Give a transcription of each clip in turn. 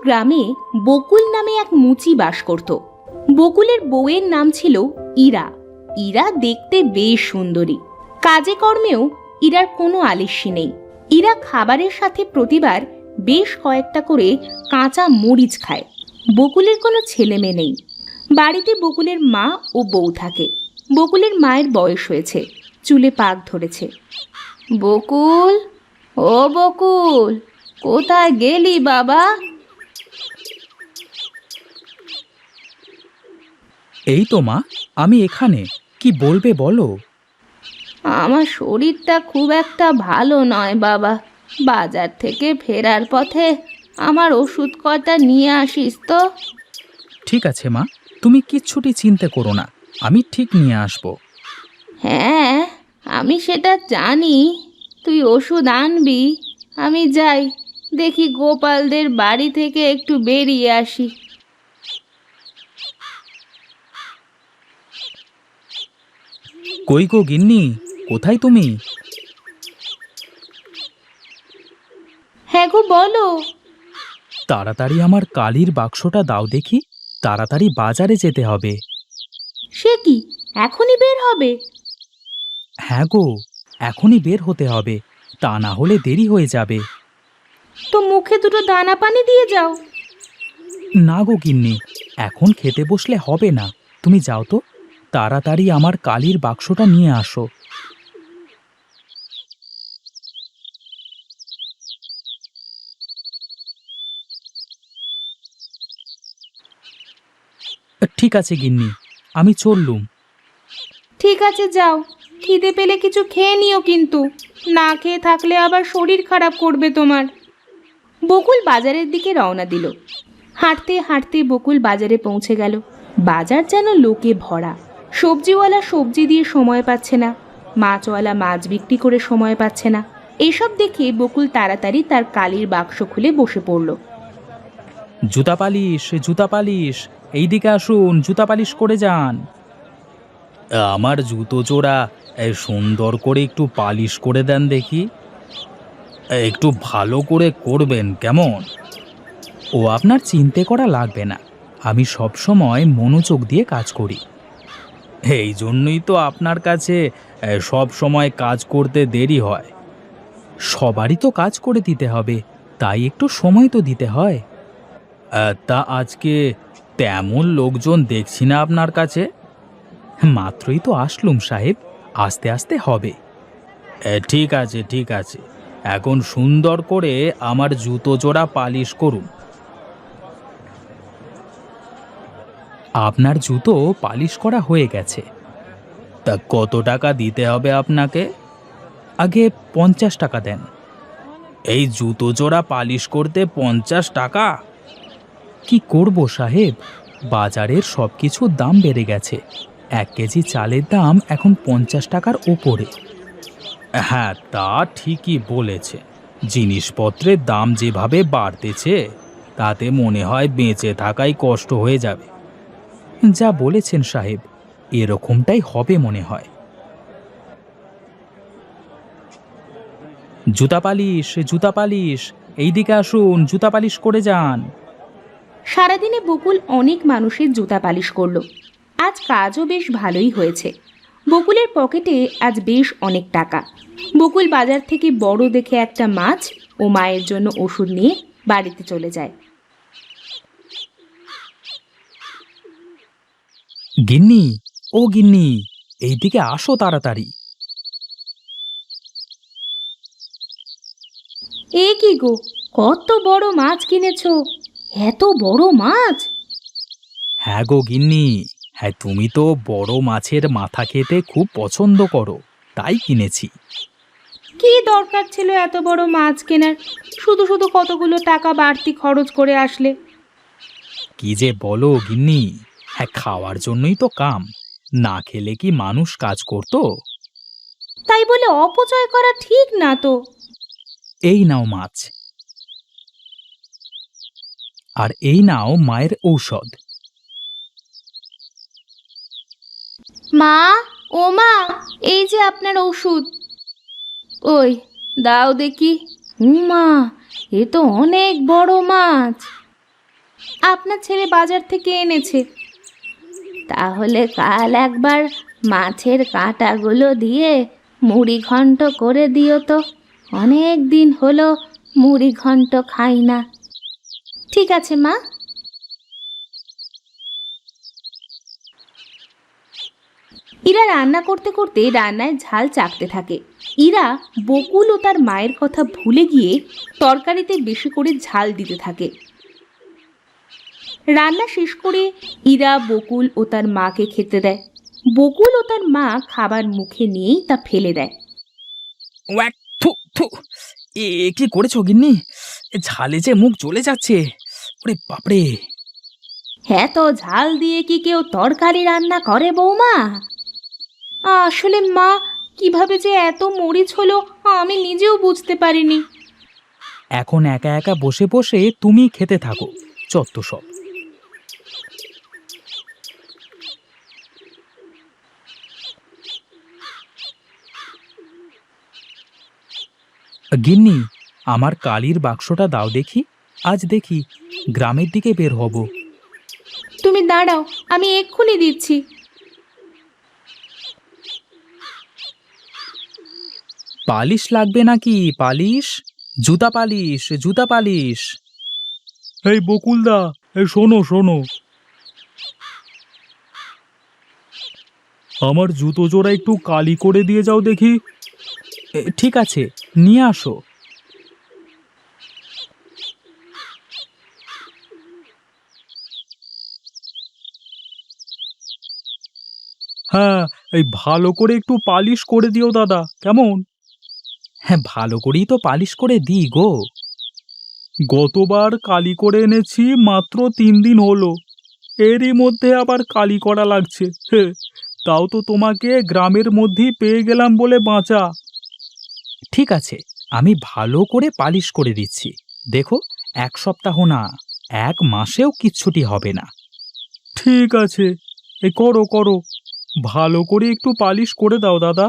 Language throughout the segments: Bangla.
গ্রামে বকুল নামে এক মুচি বাস করত। বকুলের বউয়ের নাম ছিল ইরা। ইরা দেখতে বেশ সুন্দরী, কাজে কর্মেও ইরার কোনো আলিস্যি নেই। ইরা খাবারের সাথে প্রতিবার বেশ কয়েকটা করে কাঁচা মরিচ খায়। বকুলের কোনো ছেলে মেয়ে নেই। বাড়িতে বকুলের মা ও বউ থাকে। বকুলের মায়ের বয়স হয়েছে, চুলে পাক ধরেছে। বকুল, ও বকুল, কোথায় গেলি বাবা? এই তো মা, আমি এখানে। কি বলবে বলো। আমার শরীরটা খুব একটা ভালো নয় বাবা। বাজার থেকে ফেরার পথে আমার ওষুধ কটা নিয়ে আসিস তো। ঠিক আছে মা, তুমি কিচ্ছুটি চিন্তা করো না, আমি ঠিক নিয়ে আসবো। হ্যাঁ, আমি সেটা জানি। তুই ওষুধ আনবি। আমি যাই, দেখি গোপালদের বাড়ি থেকে একটু বেরিয়ে আসি। কই গো গিন্নি, কোথায় তুমি? হ্যাঁ গো, বলো। তাড়াতাড়ি আমার কালির বাক্সটা দাও দেখি, তাড়াতাড়ি বাজারে যেতে হবে। সে কি, এখনই বের হবে? হ্যাঁ গো, এখনই বের হতে হবে, তা না হলে দেরি হয়ে যাবে। তো মুখে দুটো দানা পানি দিয়ে যাও। না গো গিন্নি, এখন খেতে বসলে হবে না। তুমি যাও তো, তাড়াতাড়ি আমার কালির বাক্সটা নিয়ে আসো। ঠিক আছে গিন্নি, আমি চললুম। ঠিক আছে, যাও। খিদে পেলে কিছু খেয়ে নিও কিন্তু। না খেয়ে থাকলে আবার শরীর খারাপ করবে তোমার। বকুল বাজারের দিকে রওনা দিল। হাঁটতে হাঁটতে বকুল বাজারে পৌঁছে গেল। বাজার যেন লোকে ভরা। সবজিওয়ালা সবজি দিয়ে সময় পাচ্ছে না, মাছওয়ালা মাছ বিক্রি করে সময় পাচ্ছে না। এসব দেখে বকুল তাড়াতাড়ি তার কালির বাক্স খুলে বসে পড়ল। জুতা পালিশ, জুতা পালিশ, এইদিকে আসুন, জুতা পালিশ করে যান। আমার জুতো জোড়া সুন্দর করে একটু পালিশ করে দেন দেখি। একটু ভালো করে করবেন কেমন? ও আপনার চিন্তা করা লাগবে না, আমি সব সময় মনোযোগ দিয়ে কাজ করি। এই জন্যই তো আপনার কাছে সব সময় কাজ করতে দেরি হয়। সবারই তো কাজ করে দিতে হবে, তাই একটু সময় তো দিতে হয়। তা আজকে তেমন লোকজন দেখছি না আপনার কাছে। মাত্রই তো আসলুম সাহেব, আস্তে আস্তে হবে। ঠিক আছে ঠিক আছে, এখন সুন্দর করে আমার জুতো জোড়া পালিশ করুন। আপনার জুতো পালিশ করা হয়ে গেছে। তা কত টাকা দিতে হবে আপনাকে? আগে 50 টাকা দেন। এই জুতো জোড়া পালিশ করতে 50 টাকা? কি করব সাহেব, বাজারের সব কিছুর দাম বেড়ে গেছে। 1 কেজি চালের দাম এখন 50 টাকার ওপরে। হ্যাঁ, তা ঠিকই বলেছে। জিনিসপত্রের দাম যেভাবে বাড়তেছে, তাতে মনে হয় বেঁচে থাকাই কষ্ট হয়ে যাবে। যা বলেছেন সাহেব, এরকমটাই হবে মনে হয়। জুতা পালিশ, জুতা পালিশ, এইদিকে আসুন, জুতা পালিশ করে যান। সারাদিনে বকুল অনেক মানুষের জুতা পালিশ করলো। আজ কাজও বেশ ভালোই হয়েছে। বকুলের পকেটে আজ বেশ অনেক টাকা। বকুল বাজার থেকে বড় দেখে একটা মাছ ও মায়ের জন্য ওষুধ নিয়ে বাড়িতে চলে যায়। গিন্নি, ও গিন্নি, এইদিকে আসো তাড়াতাড়ি। এ কি গো, কত বড় মাছ কিনেছো? এত বড় মাছ? হ্যাঁ গো গিন্নি, হ্যাঁ, তুমি তো বড় মাছের মাথা খেতে খুব পছন্দ করো, তাই কিনেছি। কি দরকার ছিল এত বড় মাছ কেনার? শুধু শুধু কতগুলো টাকা বাড়তি খরচ করে আসলে। কি যে বলো গিন্নি, হ্যাঁ, খাওয়ার জন্যই তো কাম, না খেলে কি মানুষ কাজ করতো? তাই বলে অপচয় করা ঠিক না তো। এই নাও মাছ, আর এই নাও মায়ের ঔষধ। মা, ও মা, এই যে আপনার ওষুধ। ওই, দাও দেখি। মা, এ তো অনেক বড় মাছ। আপনার ছেলে বাজার থেকে এনেছে। তাহলে কাল একবার মাছের কাঁটাগুলো দিয়ে মুড়ি ঘন্ট করে দিও তো, অনেক দিন হলো মুড়ি ঘন্ট খাই না। ঠিক আছে মা। ইরা রান্না করতে করতে রান্নায় ঝাল চাকতে থাকে। ইরা বকুল ও তার মায়ের কথা ভুলে গিয়ে তরকারিতে বেশি করে ঝাল দিতে থাকে। রান্না শেষ করে ইরা বকুল ও তার মাকে খেতে দেয়। বকুল ও তার মা খাবার মুখে নিয়েই তা ফেলে দেয়। ওয়াক, থু থু। এ কি করেছো গিন্নি? ঝালে যে মুখ জ্বলে যাচ্ছে। ওরে বাপরে! হ্যাঁ, তো ঝাল দিয়ে কি কেউ তরকারি রান্না করে বৌমা? আসলে মা, কিভাবে যে এত মরিচ হলো আমি নিজেও বুঝতে পারিনি। এখন একা একা বসে বসে তুমি খেতে থাকো, চত্ব সব। গিন্নি, আমার কালির বাক্সটা দাও দেখি। আজ দেখি গ্রামের দিকে বের হব। তুমি দাঁড়াও, আমি এক্ষুনি দিচ্ছি। পালিশ লাগবে নাকি? পালিশ, জুতা পালিশ, জুতা পালিশ। এই বকুলদা, এই শোনো শোনো, আমার জুতো জোড়া একটু কালি করে দিয়ে যাও দেখি। ঠিক আছে, নিয়ে আসো। হ্যাঁ, এই ভালো করে একটু পালিশ করে দিও দাদা, কেমন? হ্যাঁ, ভালো করেই তো পালিশ করে দিই গো। গতবার কালি করে এনেছি, মাত্র 3 দিন হলো, এরই মধ্যে আবার কালি করা লাগছে। তাও তো তোমাকে গ্রামের মধ্যেই পেয়ে গেলাম বলে বাঁচা। ঠিক আছে, আমি ভালো করে পালিশ করে দিচ্ছি। দেখো, 1 সপ্তাহ না, 1 মাসেও কিচ্ছুটি হবে না। ঠিক আছে, এ করো করো, ভালো করে একটু পালিশ করে দাও দাদা।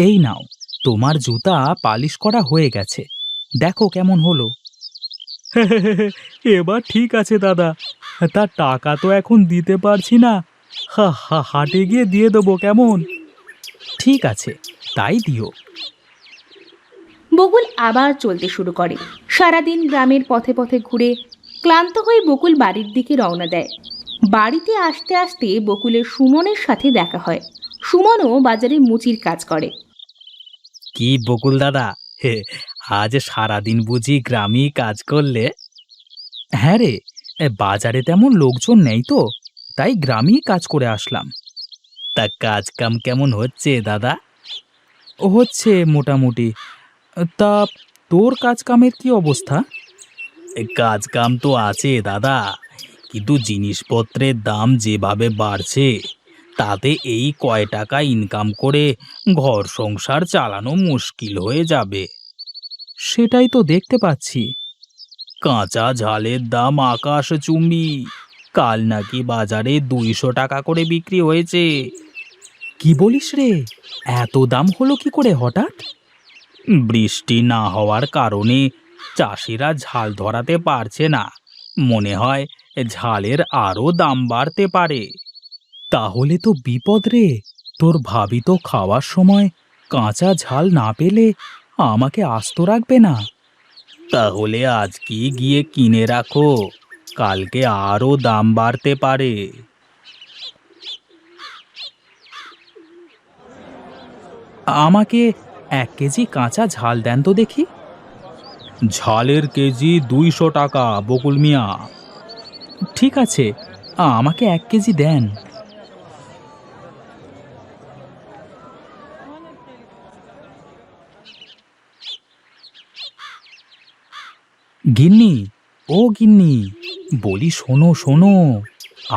এই নাও, তোমার জুতা পালিশ করা হয়ে গেছে, দেখো কেমন হলো। এবার ঠিক আছে দাদা, তার টাকা তো এখন দিতে পারছি না, হাটে গিয়ে দিয়ে দেবো, কেমন? ঠিক আছে, তাই দিও। বকুল আবার চলতে শুরু করে। সারাদিন গ্রামের পথে পথে ঘুরে ক্লান্ত হয়ে বকুল বাড়ির দিকে রওনা দেয়। বাড়িতে আসতে আসতে বকুলের সুমনের সাথে দেখা হয়। সুমনও বাজারে মুচির কাজ করে। কি বকুল দাদা, আজ সারাদিন বুঝি গ্রামেই কাজ করলে? হ্যাঁ রে, বাজারে তেমন লোকজন নেই তো, তাই গ্রামেই কাজ করে আসলাম। তা কাজ কাম কেমন হচ্ছে দাদা? হচ্ছে মোটামুটি। তা তোর কাজ কামের কি অবস্থা? কাজ কাম তো আছে দাদা, কিন্তু জিনিসপত্রের দাম যেভাবে বাড়ছে, তাতে এই কয় টাকা ইনকাম করে ঘর সংসার চালানো মুশকিল হয়ে যাবে। সেটাই তো দেখতে পাচ্ছি। কাঁচা ঝালের দাম আকাশচুম্বী, কাল নাকি বাজারে 200 টাকা করে বিক্রি হয়েছে। কি বলিস রে, এত দাম হলো কি করে হঠাৎ? বৃষ্টি না হওয়ার কারণে চাষিরা ঝাল ধরাতে পারছে না, মনে হয় ঝালের আরো দাম বাড়তে পারে। তাহলে তো বিপদ রে, তোর ভাবি তো খাওয়ার সময় কাঁচা ঝাল না পেলে আমাকে আস্ত রাখবে না। তাহলে আজকে গিয়ে কিনে রাখো, কালকে আরো দাম বাড়তে পারে। আমাকে 1 কেজি কাঁচা ঝাল দেন তো দেখি। ঝালের কেজি 200 টাকা বকুল মিয়া। ঠিক আছে, আমাকে 1 কেজি দেন। গিন্নি, ও গিন্নি, বলি শোনো শোনো,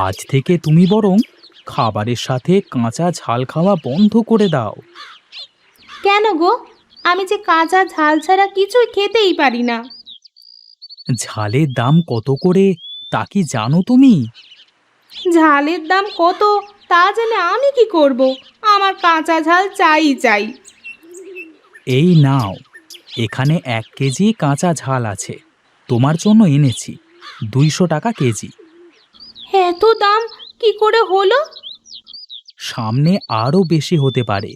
আজ থেকে তুমি বরং খাবারের সাথে কাঁচা ঝাল খাওয়া বন্ধ করে দাও। কেন গো? আমি যে কাঁচা ঝাল ছাড়া কিছুই খেতেই পারি না। ঝালের দাম কত করে তা কি জানো তুমি? ঝালের দাম কত তা জেনে আমি কি করব? আমার কাঁচা ঝাল চাই চাই। এই নাও, এখানে 1 কেজি কাঁচা ঝাল আছে, তোমার জন্য এনেছি, 200 টাকা কেজি। এত দাম কি করে হলো? সামনে আরও বেশি হতে পারে,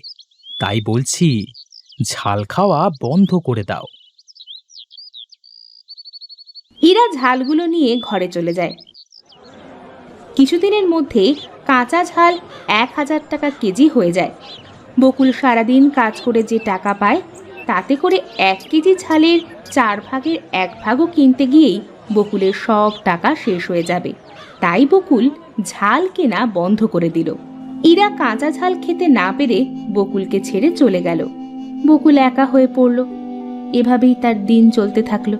তাই বলছি ঝাল খাওয়া বন্ধ করে দাও। ইরা ঝালগুলো নিয়ে ঘরে চলে যায়। কিছুদিনের মধ্যে কাঁচা ঝাল 1000 টাকা কেজি হয়ে যায়। বকুল সারাদিন কাজ করে যে টাকা পায় তাতে করে 1 কেজি ঝালের 1/4 কিনতে গিয়েই বকুলের সব টাকা শেষ হয়ে যাবে। তাই বকুল ঝাল কেনা বন্ধ করে দিল। ইরা কাঁচা ঝাল খেতে না পেরে বকুলকে ছেড়ে চলে গেল। বকুল একা হয়ে পড়ল। এভাবেই তার দিন চলতে থাকলো।